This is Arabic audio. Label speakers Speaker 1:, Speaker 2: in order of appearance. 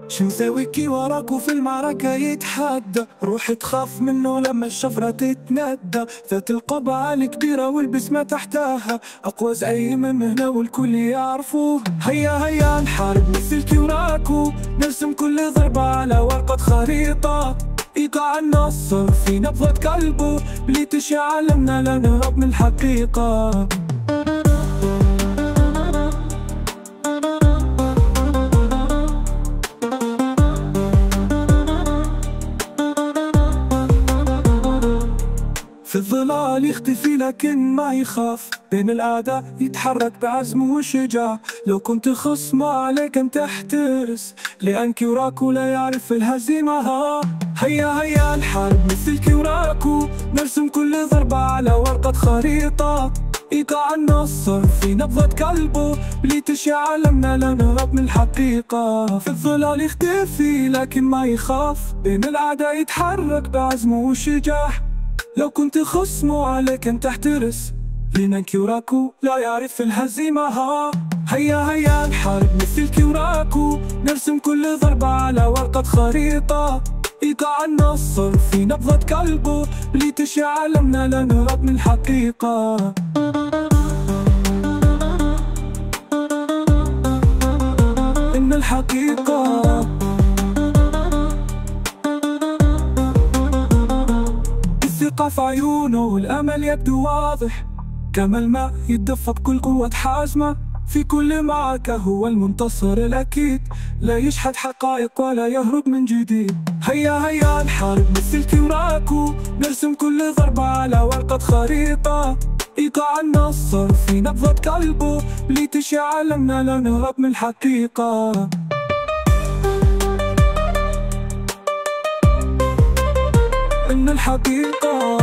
Speaker 1: شو نساوي كي وراكو في المعركة يتحدى؟ روح تخاف منه لما الشفرة تتندى. ذات القبعة الكبيرة والبسمة تحتها، أقوى زعيم من هنا والكل يعرفوه. هيا هيا نحارب مثل كي وراكو، نرسم كل ضربة على ورقة خريطة. إيقاع النصر في نبضة قلبه، بلي تشي عالمنا لا نهرب من الحقيقة. في الظلال يختفي لكن ما يخاف، بين الأعداء يتحرك بعزم وشجاع. لو كنت خصم عليك أن تحترس، لأن كيوراكو لا يعرف الهزيمة. هيا هيا نحارب مثل كيوراكو، نرسم كل ضربة على ورقة خريطة. إيقاع النصر في نبضة قلبه، بلي تشي عالمنا لا نهرب من الحقيقة. في الظلال يختفي لكن ما يخاف، بين الأعداء يتحرك بعزم وشجاع. لو كنت خصمه عليك أن تحترس، لأن كيوراكو لا يعرف الهزيمة. هيا هيا نحارب مثل كيوراكو، نرسم كل ضربة على ورقة خريطة. إيقاع النصر في نبضة قلبه، بلي تشي عالمنا لا نهرب من الحقيقة. إن الحقيقة الثقة في عيونه والأمل يبدو واضح، كما الماء يتدفى بكل قوة حازمة. في كل معركة هو المنتصر الأكيد، لا يشحت حقائق ولا يهرب من جديد. هيا هيا نحارب مثل كيوراكو، نرسم كل ضربة على ورقة خريطة. إيقاع النصر في نبضة قلبه، بلي تشي عالمنا لا نهرب من الحقيقة. إن الحقيقة